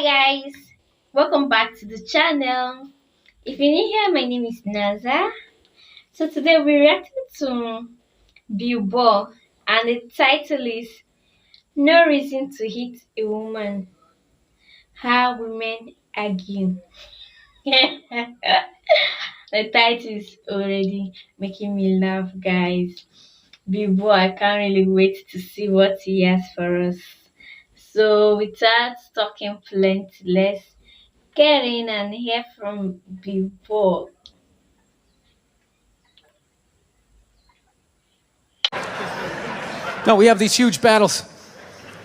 guys, welcome back to the channel. If you're new here, my name is Naza. So today we're reacting to Burr, and the title is No Reason to Hit a Woman, How Women Argue. The title is already making me laugh, guys. Burr, I can't really wait to see what he has for us. So without talking plenty, let's get in and hear from Burr. No, we have these huge battles.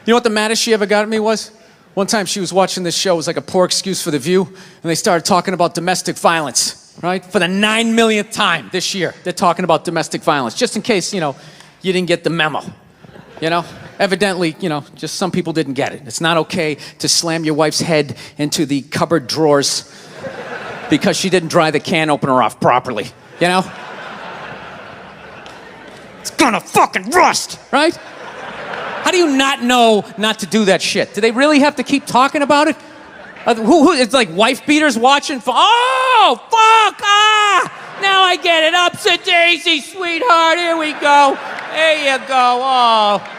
You know what the maddest she ever got at me was? One time she was watching this show, it was like a poor excuse for The View, and they started talking about domestic violence, right? For the 9 millionth time this year, they're talking about domestic violence, just in case, you didn't get the memo, Evidently, just some people didn't get it. It's not okay to slam your wife's head into the cupboard drawers because she didn't dry the can opener off properly, It's gonna fucking rust, right? How do you not know not to do that shit? Do they really have to keep talking about it? It's like wife beaters watching. Oh, fuck! Now I get it. Ups a daisy, sweetheart. Here we go. There you go. Oh.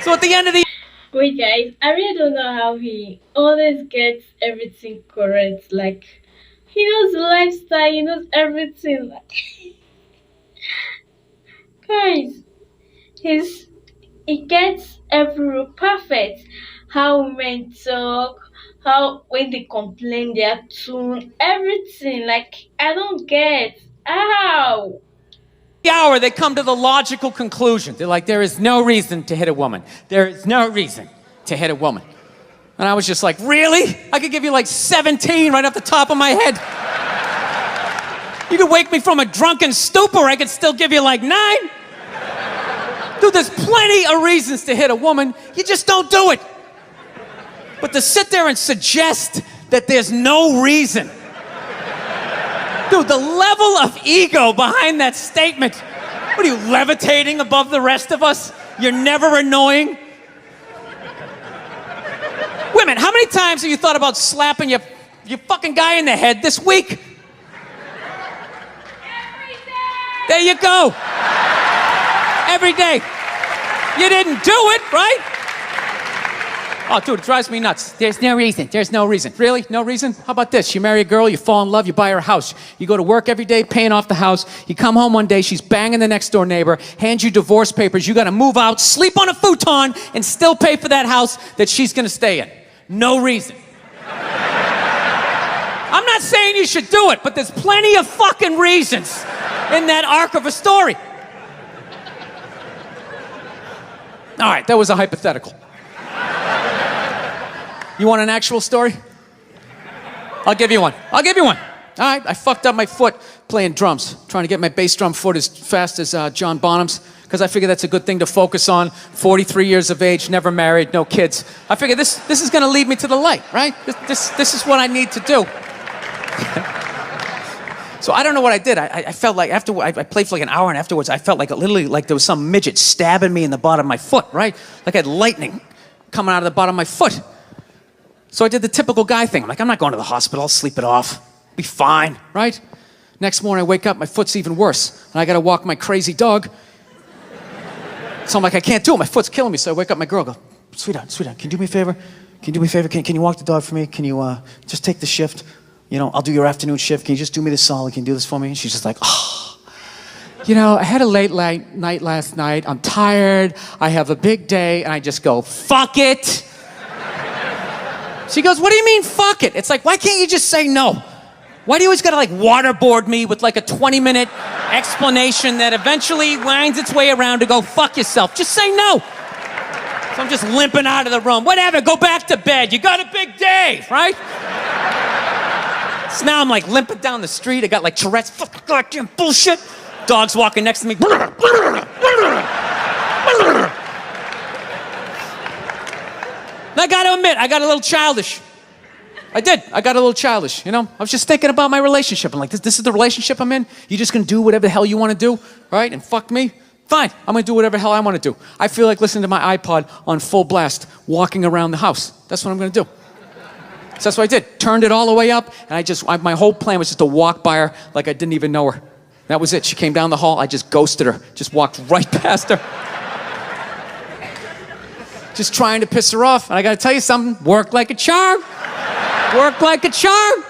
So at the end of the... Wait, guys, I really don't know how he always gets everything correct. Like, he knows the lifestyle, he knows everything. Guys, he gets every rule perfect. How men talk, how when they complain, their tone, everything. Like, I don't get how. hour, they come to the logical conclusion. They're like, there is no reason to hit a woman. There is no reason to hit a woman. And I was just like, really? I could give you like 17 right off the top of my head. You could wake me from a drunken stupor, I could still give you like 9. Dude, there's plenty of reasons to hit a woman. You just don't do it. But to sit there and suggest that there's no reason. Dude, the level of ego behind that statement. What are you, levitating above the rest of us? You're never annoying? Women, how many times have you thought about slapping your fucking guy in the head this week? Every day. There you go. Every day. You didn't do it, right? Oh, dude, it drives me nuts. There's no reason. There's no reason. Really? No reason? How about this? You marry a girl, you fall in love, you buy her a house. You go to work every day, paying off the house. You come home one day, she's banging the next door neighbor, hands you divorce papers. You got to move out, sleep on a futon, and still pay for that house that she's going to stay in. No reason. I'm not saying you should do it, but there's plenty of fucking reasons in that arc of a story. All right, that was a hypothetical. You want an actual story? I'll give you one. All right, I fucked up my foot playing drums, trying to get my bass drum foot as fast as John Bonham's, because I figure that's a good thing to focus on. 43 years of age, never married, no kids. I figure this is going to lead me to the light, right? This is what I need to do. So I don't know what I did. I felt like after I played for like an hour, and afterwards I felt like literally like there was some midget stabbing me in the bottom of my foot, right? Like I had lightning coming out of the bottom of my foot. So I did the typical guy thing. I'm like, I'm not going to the hospital. I'll sleep it off. Be fine, right? Next morning I wake up, my foot's even worse, and I got to walk my crazy dog. So I'm like, I can't do it. My foot's killing me. So I wake up my girl, go, sweetheart, can you do me a favor? Can you do me a favor? Can you walk the dog for me? Can you just take the shift? I'll do your afternoon shift. Can you just do me this solid? Can you do this for me? And she's just like, oh. I had a late night last night. I'm tired. I have a big day. And I just go, fuck it. She goes, what do you mean, fuck it? It's like, why can't you just say no? Why do you always gotta like waterboard me with like a 20-minute explanation that eventually winds its way around to go, fuck yourself? Just say no. So I'm just limping out of the room. Whatever, go back to bed. You got a big day, right? So now I'm like limping down the street. I got like Tourette's, fucking goddamn bullshit. Dog's walking next to me. And I gotta admit, I got a little childish. I did. I got a little childish, I was just thinking about my relationship. I'm like, this is the relationship I'm in? You just gonna do whatever the hell you want to do, right? And fuck me? Fine, I'm gonna do whatever the hell I wanna do. I feel like listening to my iPod on full blast, walking around the house. That's what I'm gonna do. So that's what I did. Turned it all the way up, and my whole plan was just to walk by her like I didn't even know her. That was it. She came down the hall, I just ghosted her. Just walked right past her. Just trying to piss her off. And I gotta tell you something, worked like a charm. Worked like a charm.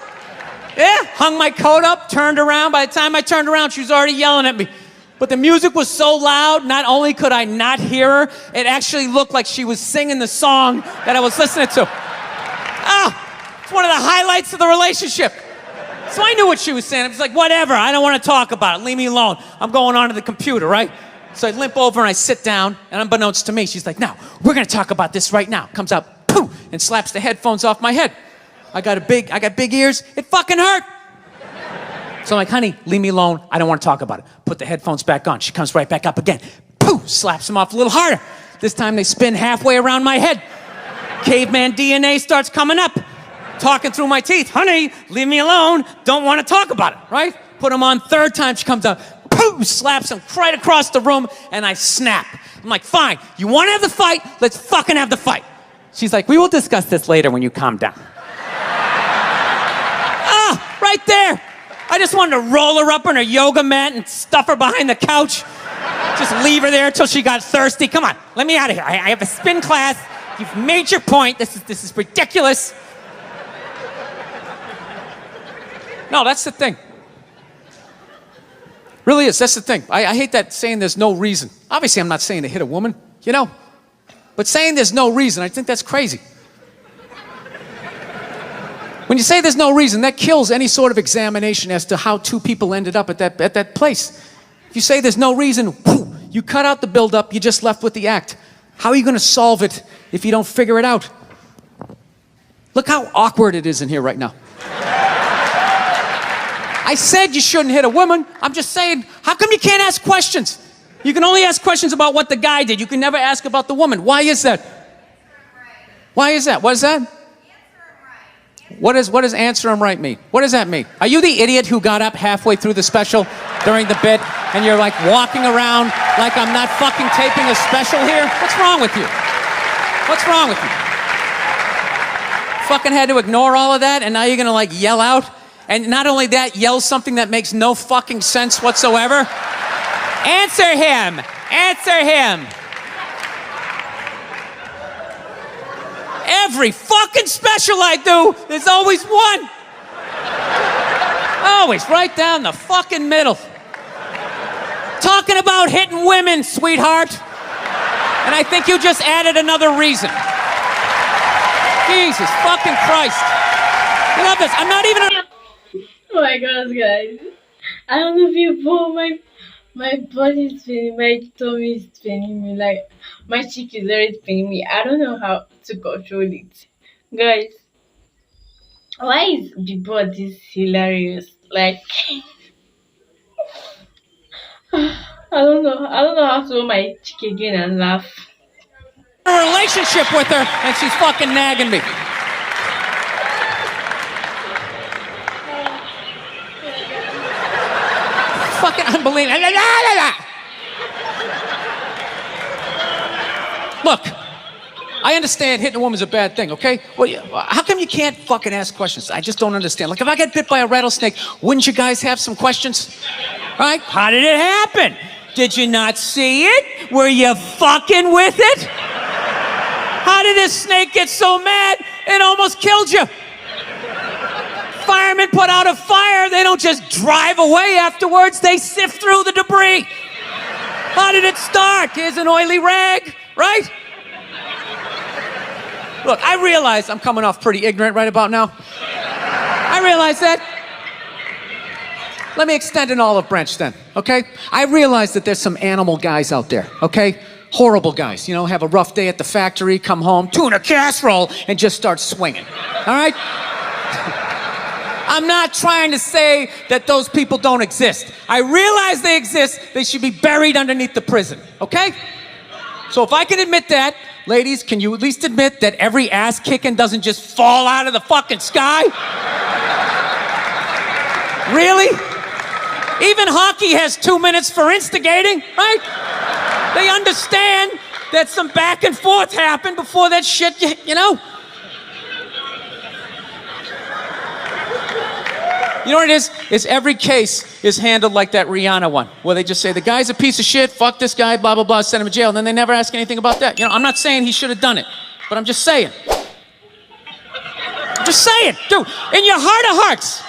Yeah, hung my coat up, turned around. By the time I turned around, she was already yelling at me. But the music was so loud, not only could I not hear her, it actually looked like she was singing the song that I was listening to. It's one of the highlights of the relationship. So I knew what she was saying. I was like, whatever, I don't want to talk about it. Leave me alone. I'm going onto the computer, right? So I limp over and I sit down, and unbeknownst to me, she's like, now, we're going to talk about this right now. Comes out, poof, and slaps the headphones off my head. I got big ears. It fucking hurt. So I'm like, honey, leave me alone. I don't want to talk about it. Put the headphones back on. She comes right back up again. Poof, slaps them off a little harder. This time they spin halfway around my head. Caveman DNA starts coming up. Talking through my teeth. Honey, leave me alone. Don't want to talk about it, right? Put them on third time. She comes out. Poof, slaps him right across the room, and I snap. I'm like, fine. You want to have the fight? Let's fucking have the fight. She's like, we will discuss this later when you calm down. Right there. I just wanted to roll her up on her yoga mat and stuff her behind the couch. Just leave her there until she got thirsty. Come on, let me out of here. I have a spin class. You've made your point. This is ridiculous. No, that's the thing. Really is. That's the thing. I hate that saying there's no reason. Obviously, I'm not saying to hit a woman, you know. But saying there's no reason, I think that's crazy. When you say there's no reason, that kills any sort of examination as to how two people ended up at that place. If you say there's no reason, whoo, you cut out the build-up, you're just left with the act. How are you going to solve it if you don't figure it out? Look how awkward it is in here right now. I said you shouldn't hit a woman. I'm just saying, how come you can't ask questions? You can only ask questions about what the guy did. You can never ask about the woman. Why is that? Why is that? What is that? What does answer him right mean? What does that mean? Are you the idiot who got up halfway through the special during the bit and you're like walking around like I'm not fucking taping a special here? What's wrong with you? What's wrong with you? Fucking had to ignore all of that and now you're gonna like yell out? And not only that, yell something that makes no fucking sense whatsoever? Answer him! Answer him! Every fucking special I do, there's always one. Always right down the fucking middle. Talking about hitting women, sweetheart. And I think you just added another reason. Jesus fucking Christ. I love this. I'm not even Oh my gosh, guys. I don't know if you pull my body is paining, my tummy is paining me, like my cheek is already paining me. I don't know how to control it. Guys, why is the body hilarious? Like I don't know how to hold my cheek again and laugh. a relationship with her and she's fucking nagging me. Fucking unbelievable. Look, I understand hitting a woman's a bad thing, okay? Well, how come you can't fucking ask questions? I just don't understand. Like, if I get bit by a rattlesnake, wouldn't you guys have some questions? Right? How did it happen? Did you not see it? Were you fucking with it? How did this snake get so mad it almost killed you? Firemen put out a fire, they don't just drive away afterwards, they sift through the debris. How did it start? Here's an oily rag, right? Look, I realize I'm coming off pretty ignorant right about now. I realize that. Let me extend an olive branch then, okay? I realize that there's some animal guys out there, okay? Horrible guys, you know, have a rough day at the factory, come home, tuna casserole, and just start swinging, all right? I'm not trying to say that those people don't exist. I realize they exist. They should be buried underneath the prison, okay? So if I can admit that, ladies, can you at least admit that every ass kicking doesn't just fall out of the fucking sky? Really? Even hockey has 2 minutes for instigating, right? They understand that some back and forth happened before that shit, you know? You know what it is? Is every case is handled like that Rihanna one, where they just say, the guy's a piece of shit, fuck this guy, blah, blah, blah, send him to jail, and then they never ask anything about that. You know, I'm not saying he should have done it, but I'm just saying. Just saying, dude, in your heart of hearts,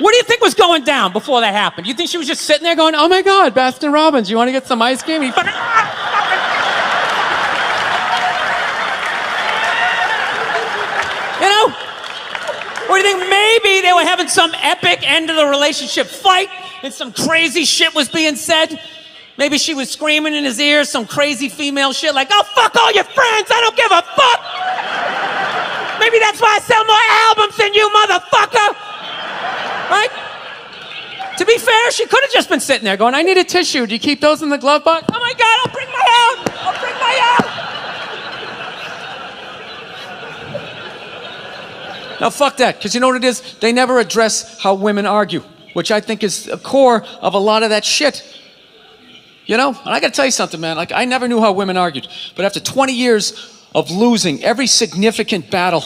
what do you think was going down before that happened? You think she was just sitting there going, oh my God, Baskin Robbins, you want to get some ice cream? And he fucking, you know? Or do you think maybe they were having some epic end of the relationship fight and some crazy shit was being said? Maybe she was screaming in his ear some crazy female shit like, oh, fuck all your friends, I don't give a fuck. Maybe that's why I sell more albums than you, motherfucker. Right? To be fair, she could have just been sitting there going, I need a tissue. Do you keep those in the glove box? Oh my God, I'll bring my out. I'll bring my out. Now, fuck that, because you know what it is? They never address how women argue, which I think is the core of a lot of that shit. You know? And I got to tell you something, man. Like, I never knew how women argued. But after 20 years of losing every significant battle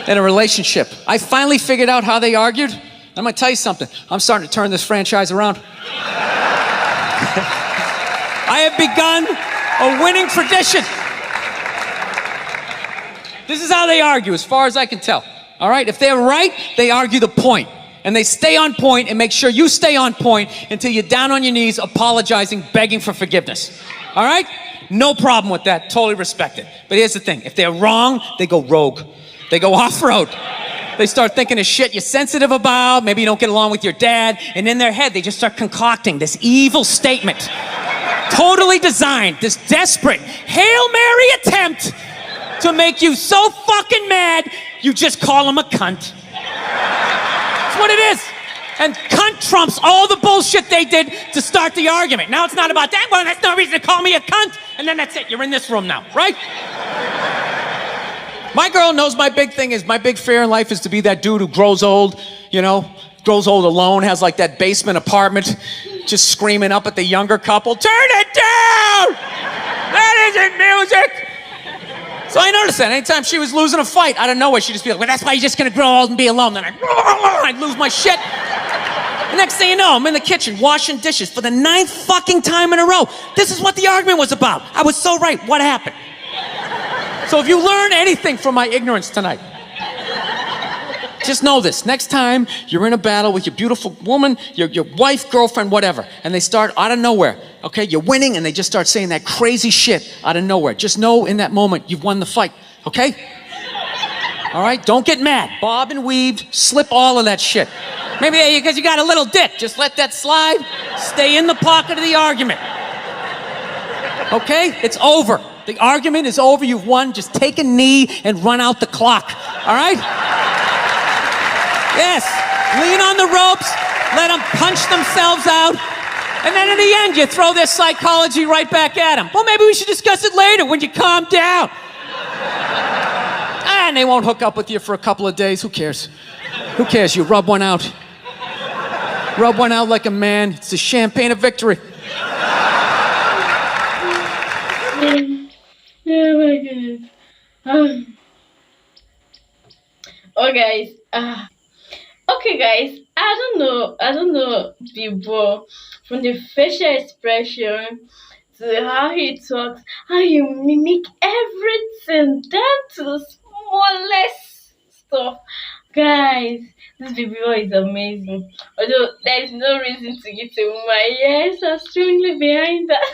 in a relationship, I finally figured out how they argued. I'm going to tell you something. I'm starting to turn this franchise around. I have begun a winning tradition. This is how they argue, as far as I can tell. All right? If they're right, they argue the point. And they stay on point and make sure you stay on point until you're down on your knees, apologizing, begging for forgiveness. All right? No problem with that. Totally respect it. But here's the thing. If they're wrong, they go rogue. They go off-road. They start thinking of shit you're sensitive about. Maybe you don't get along with your dad. And in their head, they just start concocting this evil statement. Totally designed. This desperate Hail Mary attempt to make you so fucking mad, you just call them a cunt. That's what it is. And cunt trumps all the bullshit they did to start the argument. Now it's not about that. Well, that's no reason to call me a cunt. And then that's it. You're in this room now, right? My girl knows my big thing is, my big fear in life is to be that dude who grows old, you know, grows old alone, has like that basement apartment, just screaming up at the younger couple, turn it down! That isn't music! So I noticed that anytime she was losing a fight, out of nowhere, she'd just be like, well, that's why you're just gonna grow old and be alone. Then I'd lose my shit. The next thing you know, I'm in the kitchen washing dishes for the 9th fucking time in a row. This is what the argument was about. I was so right. What happened? So if you learn anything from my ignorance tonight, just know this. Next time you're in a battle with your beautiful woman, your wife, girlfriend, whatever, and they start out of nowhere, okay? You're winning and they just start saying that crazy shit out of nowhere. Just know in that moment you've won the fight, okay? All right? Don't get mad. Bob and weave, slip all of that shit. Maybe because you got a little dick. Just let that slide. Stay in the pocket of the argument. Okay? It's over. The argument is over. You've won. Just take a knee and run out the clock. All right? Yes. Lean on the ropes. Let them punch themselves out. And then in the end, you throw their psychology right back at them. Well, maybe we should discuss it later when you calm down. And they won't hook up with you for a couple of days. Who cares? Who cares? You rub one out. Rub one out like a man. It's the champagne of victory. Oh my goodness. Oh guys. Okay guys. I don't know people, from the facial expression to how he talks, how you mimic everything down to the smallest stuff. Guys, this baby boy is amazing. Although there is no reason to get a woman. Yes, I'm strongly behind that.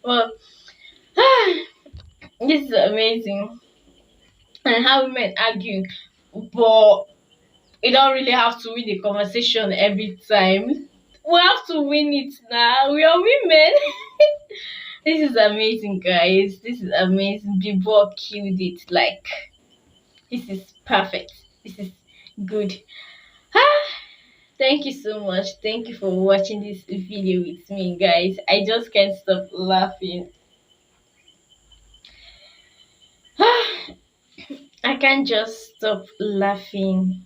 Well, this is amazing. And how women argue, but we don't really have to win the conversation every time. We have to win it now. We are women. This is amazing, guys. This is amazing. People killed it. Like, this is perfect. This is good. Thank you so much. Thank you for watching this video with me, guys. I just can't stop laughing. I can't just stop laughing.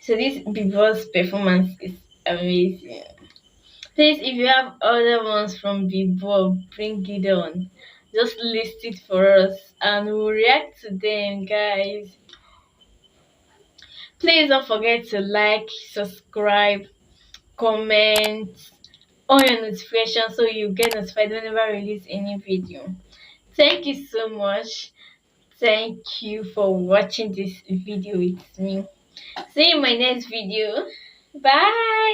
So this Big Boss performance is amazing. Please, if you have other ones from before, bring it on. Just list it for us and we'll react to them, guys. Please don't forget to like, subscribe, comment on your notification so you get notified whenever I release any video. Thank you so much. Thank you for watching this video with me. See you in my next video. Bye.